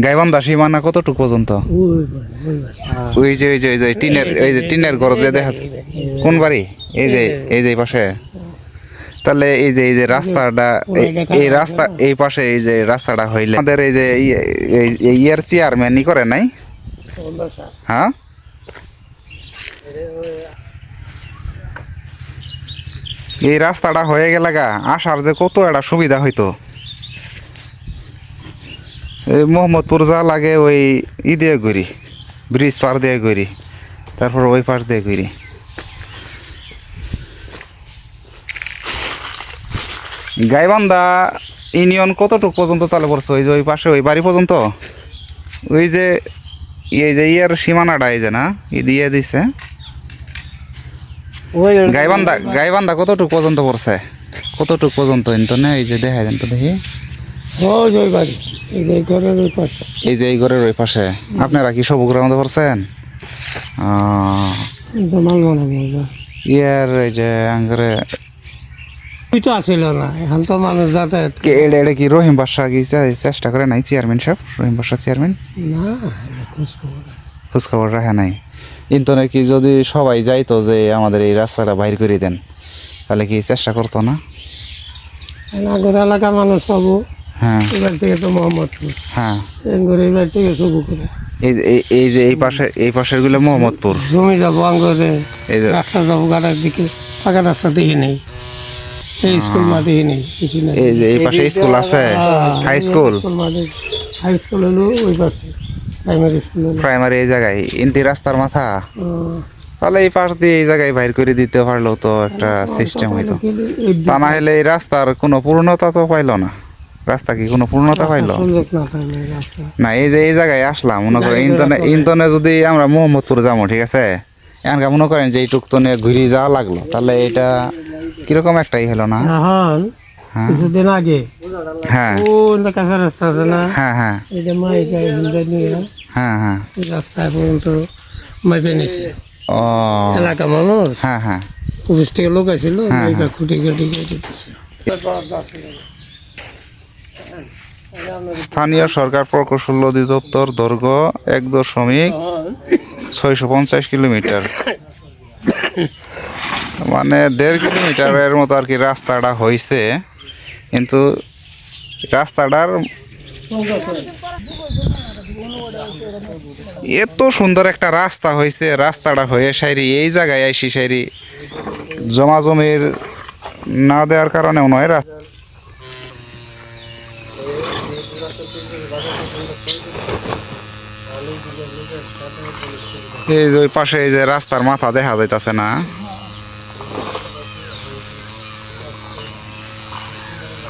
গাইবান্ধা সীমানা কতটুকু পর্যন্ত? ওই যে টিনের ঘর যে দেখা কোন বাড়ি? এই যে পাশে। তাহলে এই যে রাস্তাটা, এই রাস্তা এই পাশে এই যে রাস্তাটা হইলে আমাদের এই যে ইয়ার চেয়ারম্যানই করে নাই? হ্যাঁ, এই রাস্তাটা হয়ে গেলে গা আসার যে কত একটা সুবিধা হইতো। এই মোহাম্মদপুর যা লাগে ওই দিয়ে ঘুরি, ব্রিজ পার দিয়ে ঘুরি, তারপর ওই পাশ দিয়ে ঘুরি। গাইবান্ধা ইউনিয়ন কতটুকু পর্যন্ত তাহলে পড়ছে? ওই যে ওই পাশে ওই বাড়ি পর্যন্ত, ওই যে এই যে ইয়ার সীমানাটা এই যে না দিয়ে দিছে। গাইবান্ধা কতটুকু পর্যন্ত পড়ছে? কতটুকু পর্যন্ত না এই যে দেখা যান তো দেখি। এই যে এই ঘরের ওই পাশে আপনারা কি সবুজের মধ্যে পড়ছেন? ইয়ার এই যে আঙ্গরে তো আসছিল না, এখন তো মানুষ যাতায়াত। এটা কি রহিম বাদশা কি চেষ্টা করে নাই? চেয়ারম্যান সাহেব, রহিম বাদশা চেয়ারম্যান না, খোঁজখবর রাখে নাই। ইন্টারনেট কি যদি সবাই যাইতো যে আমাদের এই রাস্তাটা বাইর করে দেন, তাহলে কি চেষ্টা করতো না? নাগর এলাকার মানুষ পাবো। হ্যাঁ, এবার থেকে তো মোহাম্মদপুর। হ্যাঁ, এবার থেকে সবু করে এই যে এই পাশের গুলো মোহাম্মদপুর। জমি যাবো আঙ্গরে, রাস্তা যাবো গাড়ার দিকে, ফাঁকা রাস্তা দেখে নেই, এই স্কুল মাঠে নেই কিছু নেই। এই যে এই পাশে স্কুল আছে, হাই স্কুল। হাই স্কুল হলো ওই পাশে, প্রাইমারি স্কুল হলো। প্রাইমারি এই জায়গায় ইন্টি রাস্তার মাথা। তাহলে এই পাশ দিয়ে এই জায়গায় বাইর করে দিতে পারলেও তো একটা সিস্টেম হইতো। তা না হলে এই রাস্তার কোনো পূর্ণতা তো পাইলো না। রাস্তা কি কোনো পূর্ণতা পাইলো না? এই যে এই জায়গায় আসলাম, মনে করেন ইন্তনে যদি আমরা মোহাম্মদপুর যাবো, ঠিক আছে, এখানকার মনে করেন যে এইটুক তো ঘুরে যাওয়া লাগলো, তাহলে এটা কিরকম একটাই হলো না? কিছুদিন আগে হ্যাঁ, কাঁচা রাস্তা আছে না? হ্যাঁ, হ্যাঁ, এই যে মাইকা নিয়ে হ্যাঁ, হ্যাঁ, রাস্তায় পর্যন্ত মাইপে নিছে ও এলাকা মানুষ। হ্যাঁ, হ্যাঁ, অফিস থেকে লোক আসছিল, খুঁটি কেটে দিচ্ছে। স্থানীয় সরকার প্রকৌশল অধিদপ্তর, দৈর্ঘ্য 1.650 কিলোমিটার, মানে 1.5 কিলোমিটারের মতো আর কি রাস্তাটা হয়েছে। কিন্তু রাস্তাটার এত সুন্দর একটা রাস্তা হয়েছে, রাস্তাটা হয়ে সাইরি এই জায়গায় আইসি সাইরি জমির না দেওয়ার কারণেও নয়। এই যে ওই পাশে এই যে রাস্তার মাথা দেখা যাইতাছে না?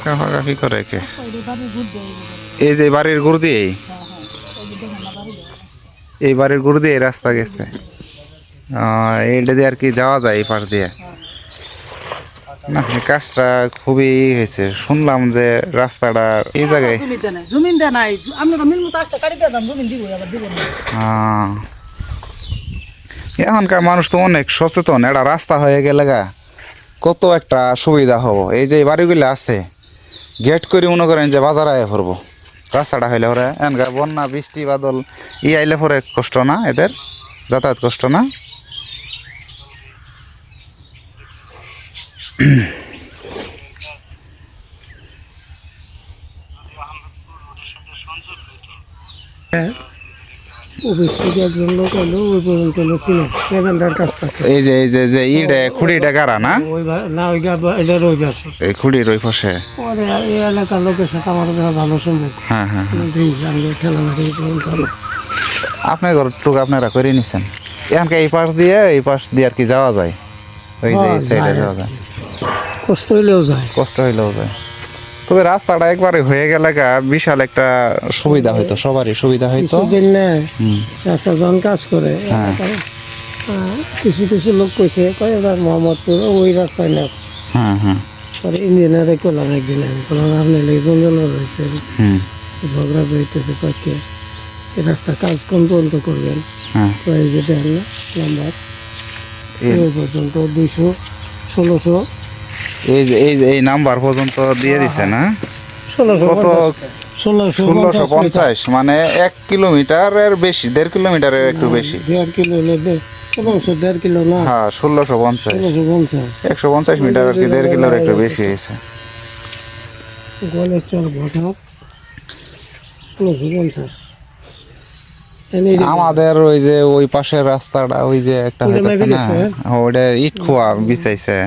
কাফাকাফি করে কে? এই যে বাড়ির গুড় দিয়ে, এই বাড়ির গুড় দিয়ে রাস্তা গেছে। এইটা দিয়ে আর কি যাওয়া যায় এই পাশ দিয়ে না? কাজটা খুবই হয়েছে। শুনলাম যে রাস্তাটা এই জায়গায় এখনকার মানুষ তো অনেক সচেতন। একটা রাস্তা হয়ে গেলে গা কত একটা সুবিধা হবো। এই যে বাড়িগুলো আছে গেট করে মনে করেন যে বাজার আয় করবো, রাস্তাটা হইলে পরে এনকার বন্যা বৃষ্টি বাদল আইলে পরে কষ্ট না, এদের যাতায়াত কষ্ট না। অফিস থেকে একজন লোক এলো, ওই পর্যন্ত ছিল কাজ করতে। এই যে ইটা খুঁড়িটা গাড়া না? না, ওই এটার ওই পাশে, এই খুঁড়ির ওই পাশে এই এলাকার লোকের সাথে আমার ভালো সম্ভব। হ্যাঁ, হ্যাঁ, ঠেলামারি পর্যন্ত আপনার ঘর টুক আপনারা করে নিচ্ছেন। এখানকার এই পাশ দিয়ে আর কি যাওয়া যায়, ওই যে সাইডে যাওয়া যায়। কষ্ট হইলেও যায়। তবে রাস্তাটা একবারে হয়ে গেলে বিশাল একটা সুবিধা হইতো, সবারই সুবিধা হইতো। রাস্তা যখন কাজ করে কিছু কিছু লোক কইছে এবার মোহাম্মদপুর ওই রাস্তায় না। হ্যাঁ, হ্যাঁ, পরে ইঞ্জিনিয়ারে করলাম একদিন, আমি বললাম আপনি জন রয়েছে, ঝগড়া জড়িতেছে কয়েককে, এই রাস্তা কাজ কোন পর্যন্ত করবেন? এই যে দেন না নাম্বার ওই পর্যন্ত 200-1600, এই নাম্বার পর্যন্ত দিয়ে দিছে না? 1650 1650 মানে 1 কিলোমিটারের বেশি, 1.5 কিলোমিটারের একটু বেশি। 1.5 কিলো হলে 1.5 কিলো না, হ্যাঁ 1650, 1650 150 মিটার আর কি, 1.5 কিলোর একটু বেশি হয়েছে। গলের চর ভটা 1650। আমাদের ওই যে ওই পাশের রাস্তাটা ওই যে একটা ওটা হইতাছে মেপে না, গেছে? ওটা ইট খোয়া বিছাইছে।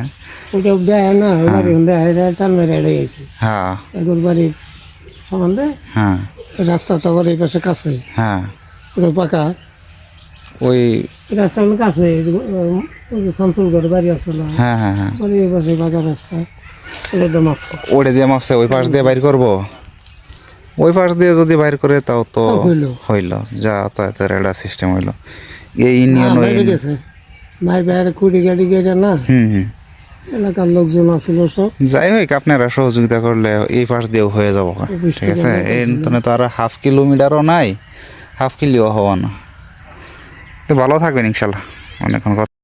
ওটা দেয় না, বাড়ি দেয় টান মেরে এড়ে গেছে হ্যাঁ এখন বাড়ির সমান দেয়। হ্যাঁ রাস্তা তো আবার এই পাশে কাছে, হ্যাঁ ওটা পাকা ওই রাস্তা আমার কাছে। ওই যে শামসুলগড় বাড়ি আছে না, হ্যাঁ হ্যাঁ হ্যাঁ বাড়ি এই পাশে পাকা রাস্তা, ওটা তো মাপছে ওটা দিয়ে মাপছে, ওই পাশ দিয়ে বাইর করব। ওই পাশ দিয়ে যদি বাইর করে তাও তো হইলো। হইল, যাতায়াতের একটা সিস্টেম হইলো। এই ইউনিয়ন ওই বাইরে গেছে মাই বাইরে কুড়ি গাড়ি গেছে না, হুম। এলাকার লোকজন আসলো সব। যাই হোক আপনারা সহযোগিতা করলে এই পাশ দিয়েও হয়ে যাবো, ঠিক আছে। এই তো আর 1/2 কিলোমিটারও নাই, 1/2 কিলোও হওয়া না। তো ভালো থাকবেন ইনশাল্লাহ, অনেকক্ষণ কথা